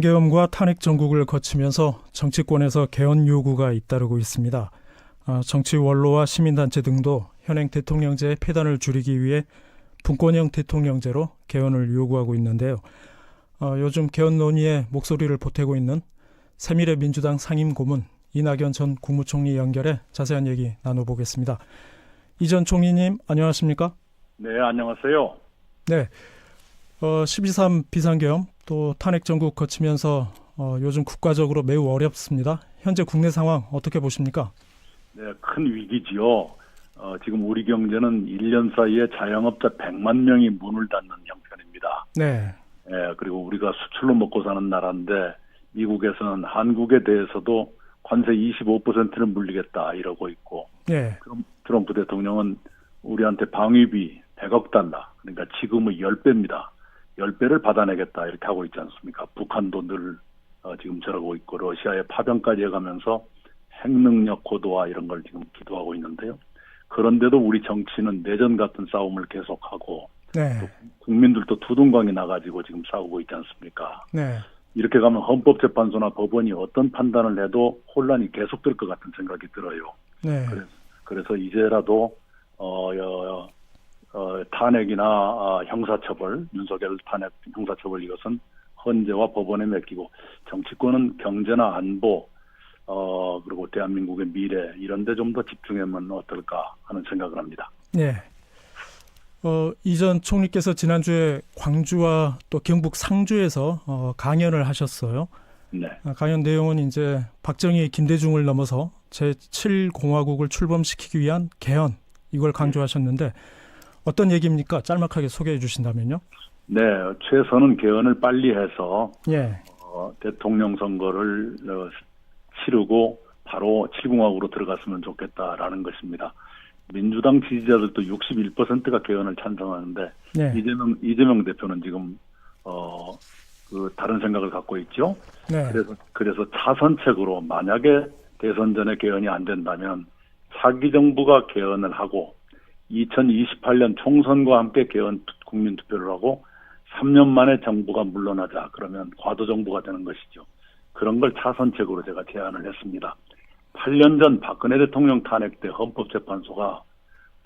계엄과 탄핵 정국을 거치면서 정치권에서 개헌 요구가 잇따르고 있습니다. 정치 원로와 시민단체 등도 현행 대통령제의 폐단을 줄이기 위해 분권형 대통령제로 개헌을 요구하고 있는데요. 요즘 개헌 논의에 목소리를 보태고 있는 새미래민주당 상임고문 이낙연 전 국무총리 연결해 자세한 얘기 나눠보겠습니다. 이 전 총리님 안녕하십니까? 네, 안녕하세요. 네, 12.3 비상계엄 또 탄핵 정국 거치면서 요즘 국가적으로 매우 어렵습니다. 현재 국내 상황 어떻게 보십니까? 네, 큰 위기지요. 지금 우리 경제는 1년 사이에 자영업자 100만 명이 문을 닫는 형편입니다. 네. 그리고 우리가 수출로 먹고 사는 나라인데 미국에서는 한국에 대해서도 관세 25%를 물리겠다 이러고 있고, 네. 트럼프 대통령은 우리한테 방위비 100억 달러, 그러니까 지금의 10배입니다. 10배를 받아내겠다 이렇게 하고 있지 않습니까? 북한도 늘 지금 저러고 있고 러시아의 파병까지 해가면서 핵능력 고도화 이런 걸 지금 기도하고 있는데요. 그런데도 우리 정치는 내전 같은 싸움을 계속하고 네. 또 국민들도 두둥강이 나가지고 지금 싸우고 있지 않습니까? 네. 이렇게 가면 헌법재판소나 법원이 어떤 판단을 해도 혼란이 계속될 것 같은 생각이 들어요. 네. 그래서 이제라도 탄핵이나 형사처벌, 윤석열 탄핵 형사처벌 이것은 헌재와 법원에 맡기고 정치권은 경제나 안보 그리고 대한민국의 미래 이런 데 좀 더 집중하면 어떨까 하는 생각을 합니다. 네. 이 전 총리께서 지난주에 광주와 또 경북 상주에서 강연을 하셨어요. 네. 강연 내용은 이제 박정희, 김대중을 넘어서 제7공화국을 출범시키기 위한 개헌 이걸 강조하셨는데 어떤 얘기입니까? 짤막하게 소개해 주신다면요. 네, 최선은 개헌을 빨리 해서 예. 대통령 선거를 치르고 바로 7공화국으로 들어갔으면 좋겠다라는 것입니다. 민주당 지지자들도 61%가 개헌을 찬성하는데 네. 이재명 대표는 지금 다른 생각을 갖고 있죠. 네. 그래서 차선책으로 만약에 대선 전에 개헌이 안 된다면 차기 정부가 개헌을 하고 2028년 총선과 함께 개헌 국민 투표를 하고 3년 만에 정부가 물러나자 그러면 과도 정부가 되는 것이죠. 그런 걸 차선책으로 제가 제안을 했습니다. 8년 전 박근혜 대통령 탄핵 때 헌법재판소가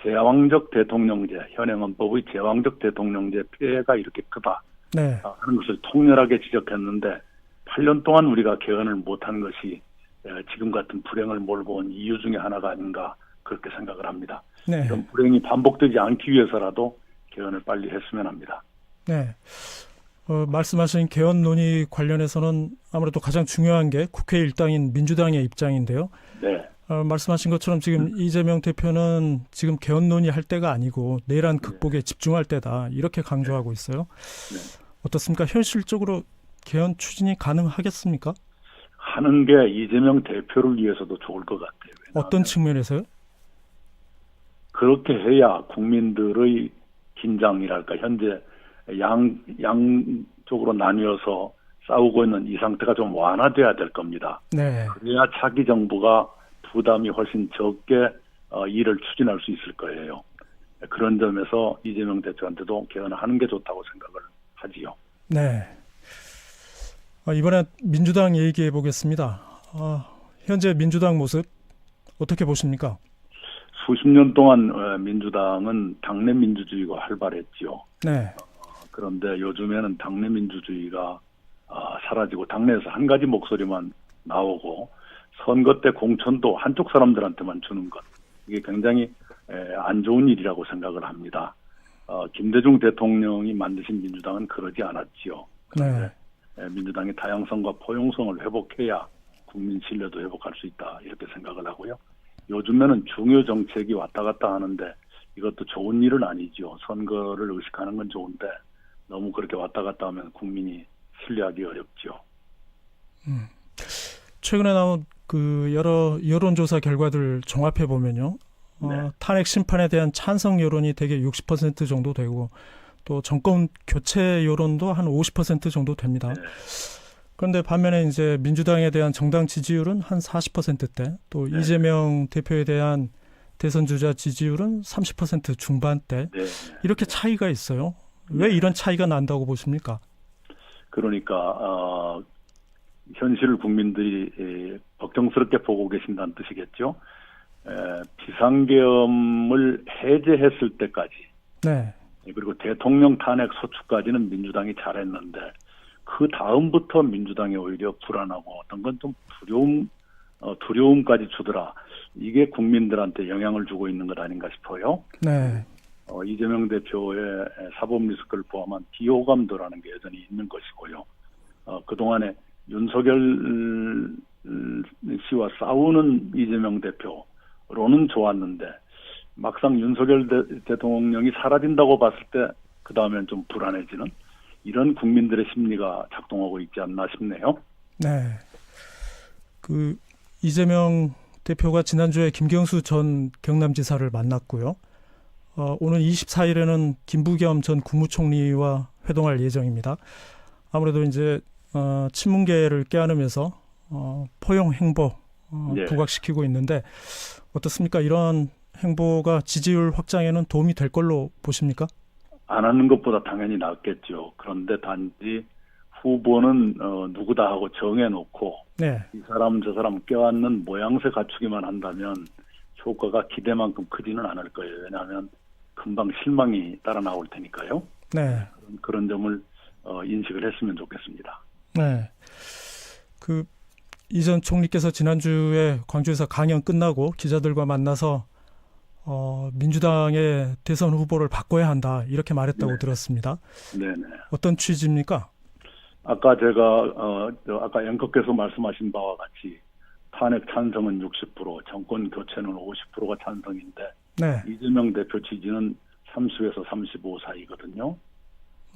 제왕적 대통령제, 현행 헌법의 제왕적 대통령제 폐해가 이렇게 크다 네. 하는 것을 통렬하게 지적했는데 8년 동안 우리가 개헌을 못한 것이 지금 같은 불행을 몰고 온 이유 중에 하나가 아닌가 그렇게 생각을 합니다. 네. 이런 불행이 반복되지 않기 위해서라도 개헌을 빨리 했으면 합니다. 네. 말씀하신 개헌 논의 관련해서는 아무래도 가장 중요한 게 국회 일당인 민주당의 입장인데요. 네. 말씀하신 것처럼 지금 이재명 대표는 지금 개헌 논의할 때가 아니고 내란 극복에 집중할 때다 이렇게 강조하고 있어요. 네. 어떻습니까? 현실적으로 개헌 추진이 가능하겠습니까? 하는 게 이재명 대표를 위해서도 좋을 것 같아요. 어떤 측면에서요? 그렇게 해야 국민들의 긴장이랄까 현재 양쪽으로 나뉘어서 싸우고 있는 이 상태가 좀 완화돼야 될 겁니다. 네. 그래야 차기 정부가 부담이 훨씬 적게 일을 추진할 수 있을 거예요. 그런 점에서 이재명 대표한테도 개헌을 하는 게 좋다고 생각을 하지요. 네. 이번엔 민주당 얘기해 보겠습니다. 현재 민주당 모습 어떻게 보십니까? 수십 년 동안 민주당은 당내 민주주의가 활발했지요. 네. 그런데 요즘에는 당내 민주주의가 사라지고 당내에서 한 가지 목소리만 나오고 선거 때 공천도 한쪽 사람들한테만 주는 것. 이게 굉장히 안 좋은 일이라고 생각을 합니다. 김대중 대통령이 만드신 민주당은 그러지 않았지요. 그런데 민주당의 다양성과 포용성을 회복해야 국민 신뢰도 회복할 수 있다. 이렇게 생각을 하고요. 요즘에는 중요 정책이 왔다 갔다 하는데 이것도 좋은 일은 아니죠. 선거를 의식하는 건 좋은데 너무 그렇게 왔다 갔다 하면 국민이 신뢰하기 어렵죠. 최근에 나온 그 여러 여론조사 결과들 종합해 보면요. 네. 탄핵 심판에 대한 찬성 여론이 대개 60% 정도 되고 또 정권 교체 여론도 한 50% 정도 됩니다. 네. 그런데 반면에 이제 민주당에 대한 정당 지지율은 한 40%대, 또 네. 이재명 대표에 대한 대선 주자 지지율은 30% 중반대. 네. 이렇게 차이가 있어요. 왜 이런 차이가 난다고 보십니까? 그러니까 현실을 국민들이 걱정스럽게 보고 계신다는 뜻이겠죠. 비상계엄을 해제했을 때까지 네. 그리고 대통령 탄핵 소추까지는 민주당이 잘했는데 그 다음부터 민주당이 오히려 불안하고 어떤 건 좀 두려움까지 주더라. 이게 국민들한테 영향을 주고 있는 것 아닌가 싶어요. 네. 이재명 대표의 사법 리스크를 포함한 비호감도라는 게 여전히 있는 것이고요. 그동안에 윤석열 씨와 싸우는 이재명 대표로는 좋았는데 막상 윤석열 대통령이 사라진다고 봤을 때 그 다음엔 좀 불안해지는 이런 국민들의 심리가 작동하고 있지 않나 싶네요. 네. 그 이재명 대표가 지난주에 김경수 전 경남지사를 만났고요. 오는 24일에는 김부겸 전 국무총리와 회동할 예정입니다. 아무래도 이제 친문계를 껴안으면서 포용 행보 네. 부각시키고 있는데 어떻습니까? 이런 행보가 지지율 확장에는 도움이 될 걸로 보십니까? 안 하는 것보다 당연히 낫겠죠. 그런데 단지 후보는 누구다 하고 정해놓고 네. 이 사람 저 사람 껴안는 모양새 갖추기만 한다면 효과가 기대만큼 크지는 않을 거예요. 왜냐하면 금방 실망이 따라 나올 테니까요. 네. 그런 점을 인식을 했으면 좋겠습니다. 네. 그 이전 총리께서 지난주에 광주에서 강연 끝나고 기자들과 만나서 민주당의 대선 후보를 바꿔야 한다 이렇게 말했다고 네. 들었습니다. 네네. 어떤 취지입니까? 아까 제가 아까 앵커께서 말씀하신 바와 같이 탄핵 찬성은 60%, 정권 교체는 50%가 찬성인데 네. 이재명 대표 지지는 30에서 35 사이거든요.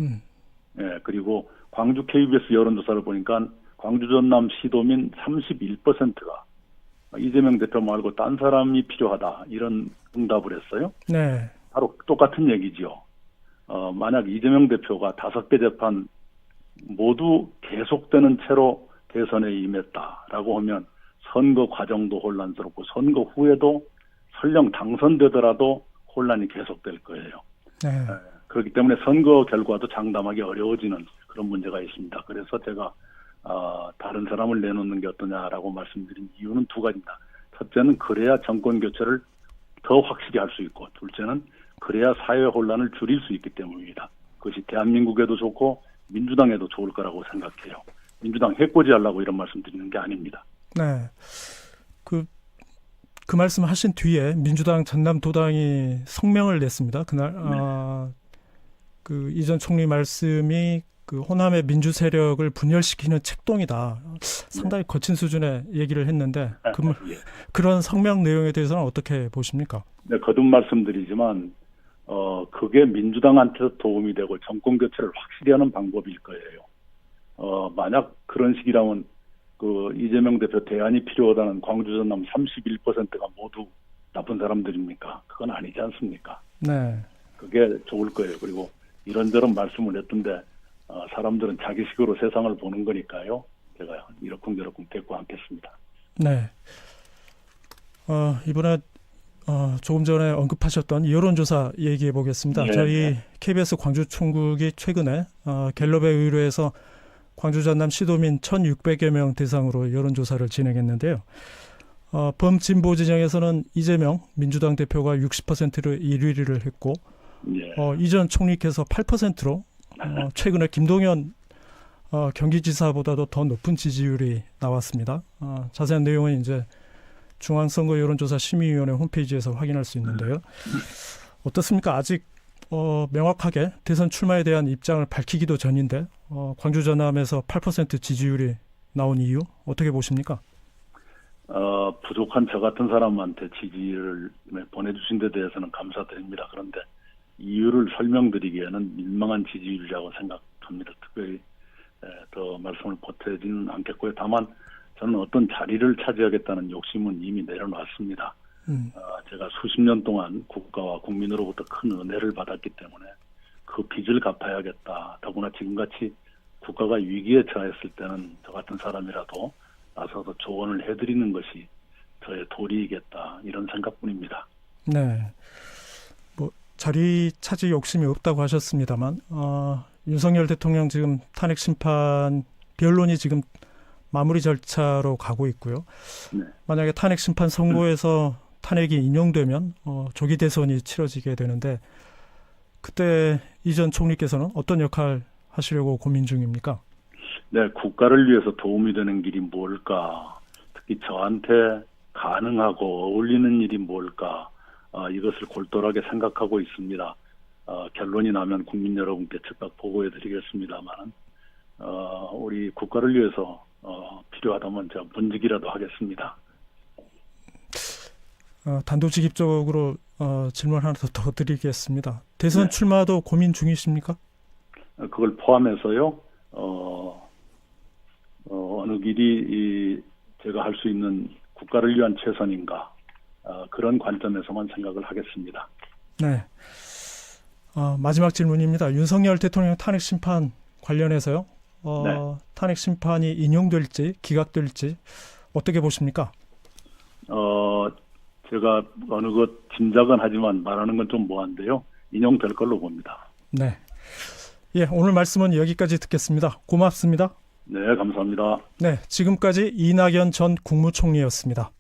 예, 그리고 광주 KBS 여론조사를 보니까 광주 전남 시도민 31%가 이재명 대표 말고 딴 사람이 필요하다 이런 응답을 했어요. 네. 바로 똑같은 얘기죠. 만약 이재명 대표가 5개 재판 모두 계속되는 채로 대선에 임했다라고 하면 선거 과정도 혼란스럽고 선거 후에도 설령 당선되더라도 혼란이 계속될 거예요. 네. 그렇기 때문에 선거 결과도 장담하기 어려워지는 그런 문제가 있습니다. 그래서 제가 다른 사람을 내놓는 게 어떠냐라고 말씀드린 이유는 두 가지입니다. 첫째는 그래야 정권 교체를 더 확실히 할 수 있고 둘째는 그래야 사회 혼란을 줄일 수 있기 때문입니다. 그것이 대한민국에도 좋고 민주당에도 좋을 거라고 생각해요. 민주당 해코지 하려고 이런 말씀 드리는 게 아닙니다. 네. 그 말씀 하신 뒤에 민주당 전남도당이 성명을 냈습니다. 그날 그 이전 총리 말씀이 그 호남의 민주 세력을 분열시키는 책동이다. 상당히 거친 수준의 얘기를 했는데 예. 그런 성명 내용에 대해서는 어떻게 보십니까? 네, 거듭 말씀드리지만 그게 민주당한테 도움이 되고 정권 교체를 확실히 하는 방법일 거예요. 만약 그런 식이라면 그 이재명 대표 대안이 필요하다는 광주 전남 31%가 모두 나쁜 사람들입니까? 그건 아니지 않습니까? 네. 그게 좋을 거예요. 그리고 이런저런 말씀을 했던데 사람들은 자기식으로 세상을 보는 거니까요. 제가 이러쿵저러쿵 대꾸 않겠습니다. 네. 이번에 조금 전에 언급하셨던 여론조사 얘기해 보겠습니다. 네, 저희 네. KBS 광주 총국이 최근에 갤럽에 의뢰해서 광주 전남 시도민 1,600여 명 대상으로 여론조사를 진행했는데요. 범진보 진영에서는 이재명 민주당 대표가 60%를 1위를 했고 예. 이전 총리께서 8%로 최근에 김동연 경기지사보다도 더 높은 지지율이 나왔습니다. 자세한 내용은 이제 중앙선거 여론조사 심의위원회 홈페이지에서 확인할 수 있는데요. 어떻습니까? 아직 명확하게 대선 출마에 대한 입장을 밝히기도 전인데 광주 전남에서 8% 지지율이 나온 이유 어떻게 보십니까? 부족한 저 같은 사람한테 지지를 보내주신 데 대해서는 감사드립니다. 그런데 이유를 설명드리기에는 민망한 지지율이라고 생각합니다. 특별히 더 말씀을 보태지는 않겠고요. 다만 저는 어떤 자리를 차지하겠다는 욕심은 이미 내려놨습니다. 제가 수십 년 동안 국가와 국민으로부터 큰 은혜를 받았기 때문에 그 빚을 갚아야겠다. 더구나 지금같이 국가가 위기에 처했을 때는 저 같은 사람이라도 나서서 조언을 해드리는 것이 저의 도리이겠다. 이런 생각뿐입니다. 네. 뭐 자리 차지 욕심이 없다고 하셨습니다만 윤석열 대통령 지금 탄핵 심판 변론이 지금 마무리 절차로 가고 있고요. 네. 만약에 탄핵 심판 선고에서 탄핵이 인용되면 조기 대선이 치러지게 되는데 그때 이 전 총리께서는 어떤 역할 하시려고 고민 중입니까? 네, 국가를 위해서 도움이 되는 길이 뭘까? 특히 저한테 가능하고 어울리는 일이 뭘까? 이것을 골똘하게 생각하고 있습니다. 결론이 나면 국민 여러분께 즉각 보고해드리겠습니다만, 우리 국가를 위해서 필요하다면 제가 문직이라도 하겠습니다. 단도직입적으로 질문 하나 더 드리겠습니다. 대선 네. 출마도 고민 중이십니까? 그걸 포함해서요. 어느 길이 제가 할 수 있는 국가를 위한 최선인가 그런 관점에서만 생각을 하겠습니다. 네. 마지막 질문입니다. 윤석열 대통령 탄핵 심판 관련해서요. 네. 탄핵 심판이 인용될지 기각될지 어떻게 보십니까? 제가 어느 것 짐작은 하지만 말하는 건 좀 뭐한데요. 인용될 걸로 봅니다. 네. 예, 오늘 말씀은 여기까지 듣겠습니다. 고맙습니다. 네, 감사합니다. 네, 지금까지 이낙연 전 국무총리였습니다.